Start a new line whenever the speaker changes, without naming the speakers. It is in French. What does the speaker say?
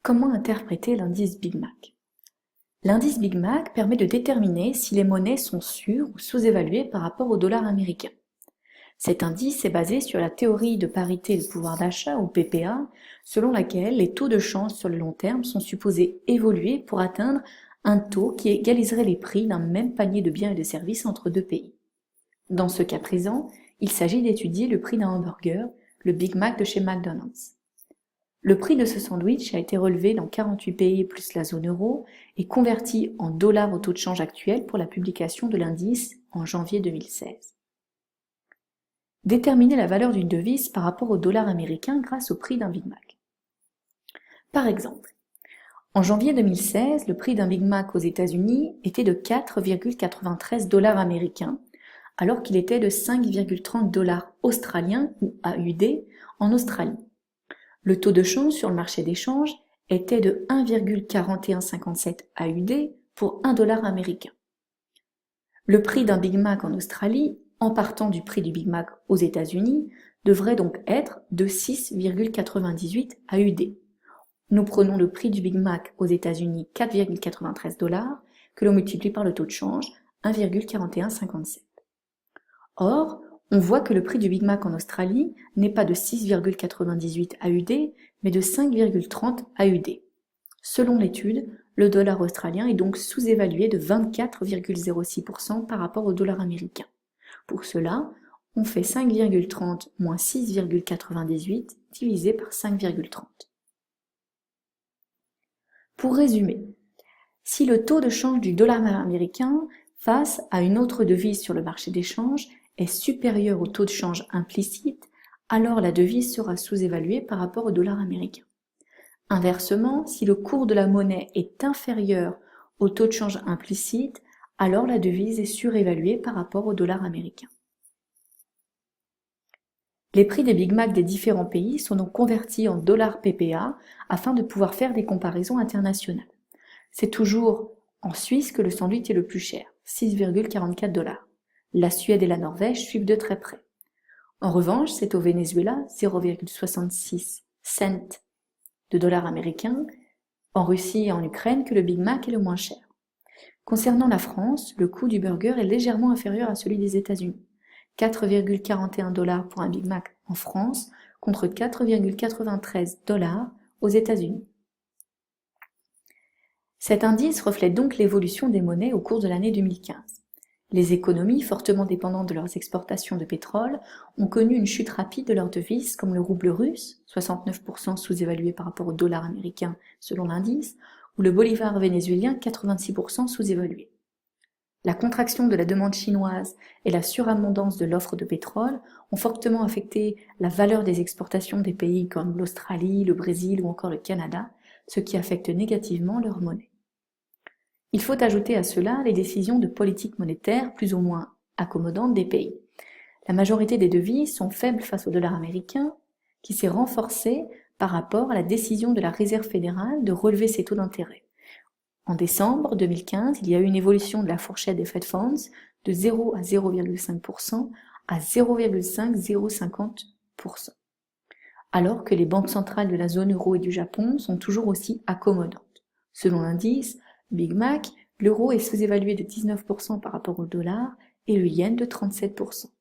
Comment interpréter l'indice Big Mac? L'indice Big Mac permet de déterminer si les monnaies sont sur- ou sous-évaluées par rapport au dollar américain. Cet indice est basé sur la théorie de parité de pouvoir d'achat, ou PPA, selon laquelle les taux de change sur le long terme sont supposés évoluer pour atteindre un taux qui égaliserait les prix d'un même panier de biens et de services entre deux pays. Dans ce cas présent, il s'agit d'étudier le prix d'un hamburger, le Big Mac de chez McDonald's. Le prix de ce sandwich a été relevé dans 48 pays plus la zone euro et converti en dollars au taux de change actuel pour la publication de l'indice en janvier 2016. Déterminer la valeur d'une devise par rapport au dollar américain grâce au prix d'un Big Mac. Par exemple, en janvier 2016, le prix d'un Big Mac aux États-Unis était de 4,93 dollars américains, alors qu'il était de 5,30 dollars australiens ou AUD en Australie. Le taux de change sur le marché des changes était de 1,4157 AUD pour 1 dollar américain. Le prix d'un Big Mac en Australie, en partant du prix du Big Mac aux États-Unis, devrait donc être de 6,98 AUD. Nous prenons le prix du Big Mac aux États-Unis 4,93 dollars que l'on multiplie par le taux de change 1,4157. Or, on voit que le prix du Big Mac en Australie n'est pas de 6,98 AUD, mais de 5,30 AUD. Selon l'étude, le dollar australien est donc sous-évalué de 24,06% par rapport au dollar américain. Pour cela, on fait 5,30 moins 6,98 divisé par 5,30. Pour résumer, si le taux de change du dollar américain face à une autre devise sur le marché des changes est supérieur au taux de change implicite, alors la devise sera sous-évaluée par rapport au dollar américain. Inversement, si le cours de la monnaie est inférieur au taux de change implicite, alors la devise est surévaluée par rapport au dollar américain. Les prix des Big Mac des différents pays sont donc convertis en dollars PPA afin de pouvoir faire des comparaisons internationales. C'est toujours en Suisse que le sandwich est le plus cher, 6,44 dollars. La Suède et la Norvège suivent de très près. En revanche, c'est au Venezuela, 0,66 cents de dollars américains, en Russie et en Ukraine que le Big Mac est le moins cher. Concernant la France, le coût du burger est légèrement inférieur à celui des États-Unis. 4,41 dollars pour un Big Mac en France contre 4,93 dollars aux États-Unis. Cet indice reflète donc l'évolution des monnaies au cours de l'année 2015. Les économies, fortement dépendantes de leurs exportations de pétrole, ont connu une chute rapide de leurs devises, comme le rouble russe, 69% sous-évalué par rapport au dollar américain selon l'indice, ou le bolivar vénézuélien, 86% sous-évalué. La contraction de la demande chinoise et la surabondance de l'offre de pétrole ont fortement affecté la valeur des exportations des pays comme l'Australie, le Brésil ou encore le Canada, ce qui affecte négativement leur monnaie. Il faut ajouter à cela les décisions de politique monétaire plus ou moins accommodantes des pays. La majorité des devises sont faibles face au dollar américain, qui s'est renforcé par rapport à la décision de la Réserve fédérale de relever ses taux d'intérêt. En décembre 2015, il y a eu une évolution de la fourchette des Fed Funds de 0 à 0,5% à 0,50%, alors que les banques centrales de la zone euro et du Japon sont toujours aussi accommodantes. Selon l'indice Big Mac, l'euro est sous-évalué de 19% par rapport au dollar et le yen de 37%.